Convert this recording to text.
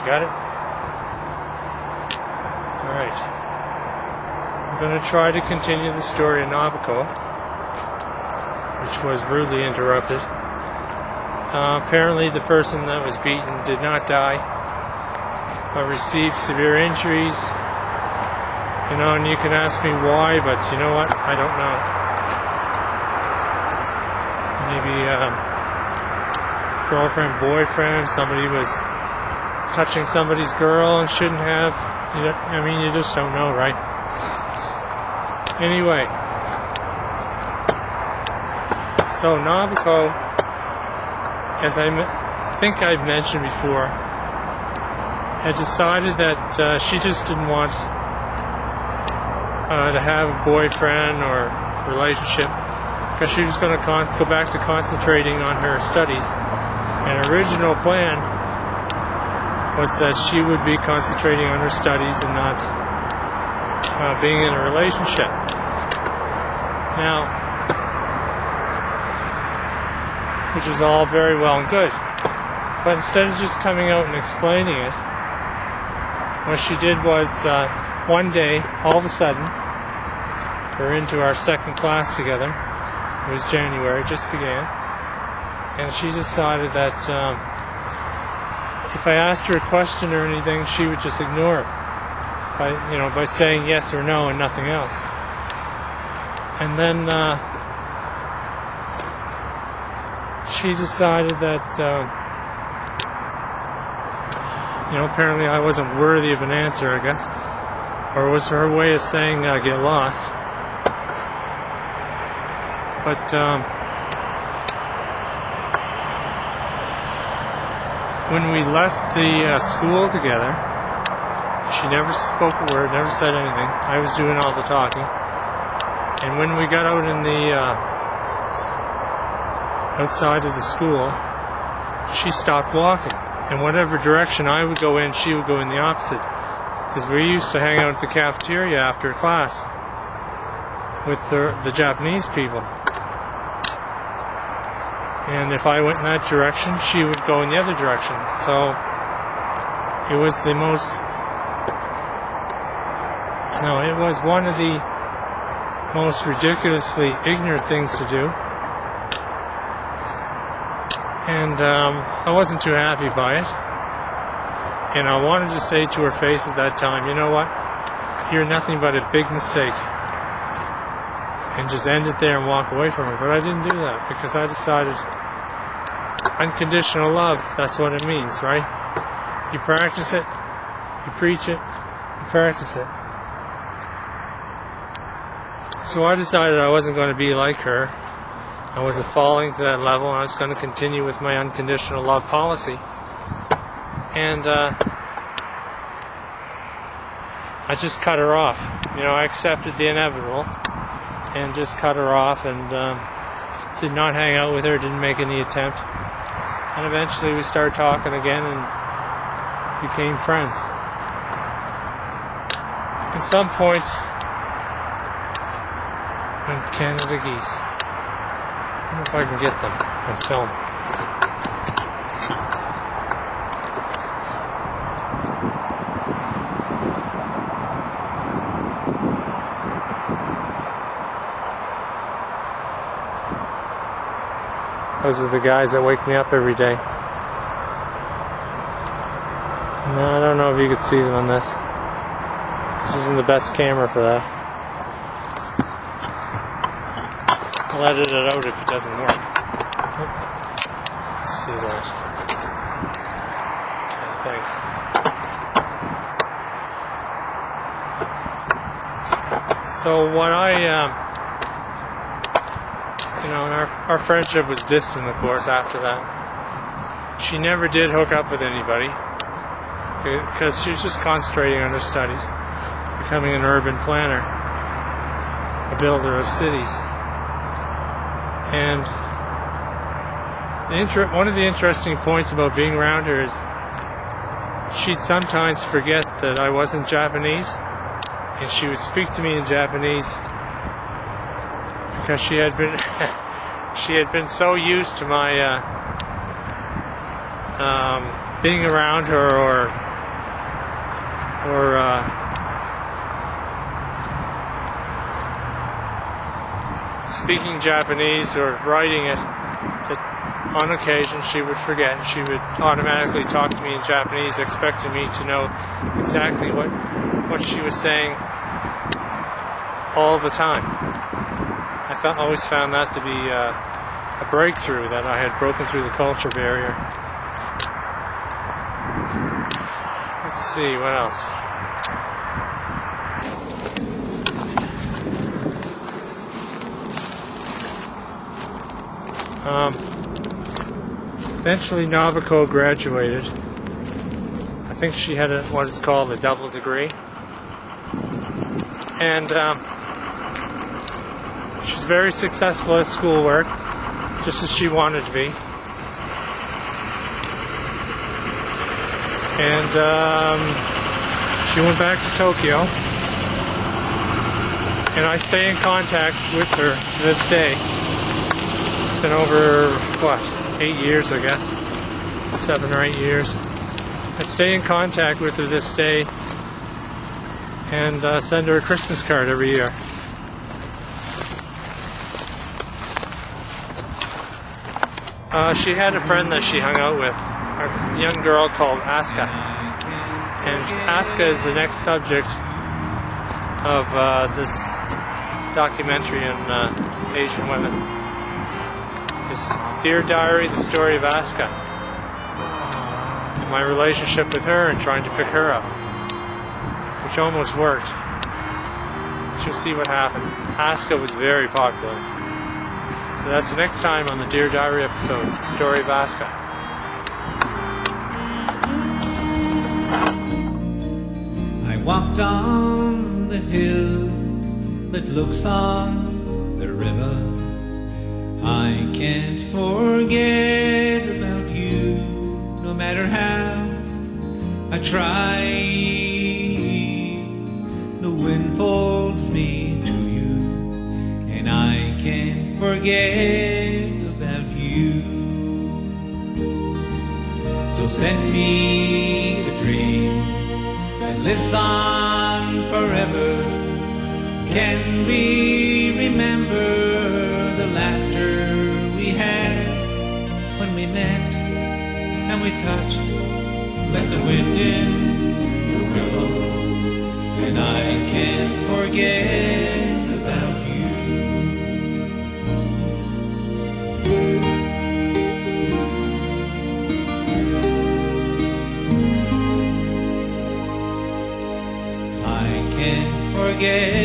Got it? Alright. I'm going to try to continue the story of Nobuko, which was rudely interrupted. Apparently the person that was beaten did not die, but received severe injuries. You know, and you can ask me why, but you know what? I don't know. Maybe girlfriend, boyfriend, somebody was touching somebody's girl and shouldn't have. I mean, you just don't know, right? Anyway, so Nobuko, as I think I've mentioned before, had decided that she just didn't want to have a boyfriend or relationship, because she was going to go back to concentrating on her studies. And original plan was that she would be concentrating on her studies and not being in a relationship. Now, which is all very well and good, but instead of just coming out and explaining it, what she did was one day, all of a sudden, we're into our second class together. It was January, just began, and she decided that if I asked her a question or anything, she would just ignore it by saying yes or no and nothing else. And then she decided that apparently I wasn't worthy of an answer, I guess, or it was her way of saying get lost. But when we left the school together, she never spoke a word, never said anything. I was doing all the talking. And when we got out in the outside of the school, she stopped walking. And whatever direction I would go in, she would go in the opposite. Because we used to hang out at the cafeteria after class with the Japanese people. And if I went in that direction, she would go in the other direction. So it was it was one of the most ridiculously ignorant things to do. And I wasn't too happy by it. And I wanted to say to her face at that time, you know what? You're nothing but a big mistake. And just end it there and walk away from her. But I didn't do that because I decided unconditional love, that's what it means, right? You practice it, you preach it, you practice it. So I decided I wasn't going to be like her. I wasn't falling to that level, and I was going to continue with my unconditional love policy. And I just cut her off. I accepted the inevitable and just cut her off, and did not hang out with her, didn't make any attempt. And eventually we started talking again and became friends. At some points, in Canada geese. I wonder if I can get them on film. Those are the guys that wake me up every day. No, I don't know if you can see them on this. This isn't the best camera for that. I'll edit it out if it doesn't work. Let's see that. Okay, thanks. So what our friendship was distant, of course, after that. She never did hook up with anybody because she was just concentrating on her studies, becoming an urban planner, a builder of cities. And one of the interesting points about being around her is she'd sometimes forget that I wasn't Japanese, and she would speak to me in Japanese because she had been so used to my being around her or or speaking Japanese or writing it, that on occasion she would forget and she would automatically talk to me in Japanese, expecting me to know exactly what she was saying all the time. I always found that to be a breakthrough, that I had broken through the culture barrier. Let's see, what else? Eventually Nobuko graduated. I think she had what is called a double degree. And she's very successful at schoolwork, just as she wanted to be. And she went back to Tokyo. And I stay in contact with her to this day. It's been over, 8 years, I guess. 7 or 8 years. I stay in contact with her this day and send her a Christmas card every year. She had a friend that she hung out with, a young girl called Asuka. And Asuka is the next subject of this documentary on Asian women. This Dear Diary, the story of Asuka. And my relationship with her and trying to pick her up. Which almost worked. You'll see what happened. Asuka was very popular. So that's the next time on the Dear Diary episodes, the story of Asuka. I walked on the hill that looks on the river. I can't forget about you, no matter how I try. The wind folds me to you, and I can't forget about you. So send me a dream that lives on forever. Can we remember the laughter we had when we met and we touched? Let the wind in the willow, and I can't forget about you. I can't forget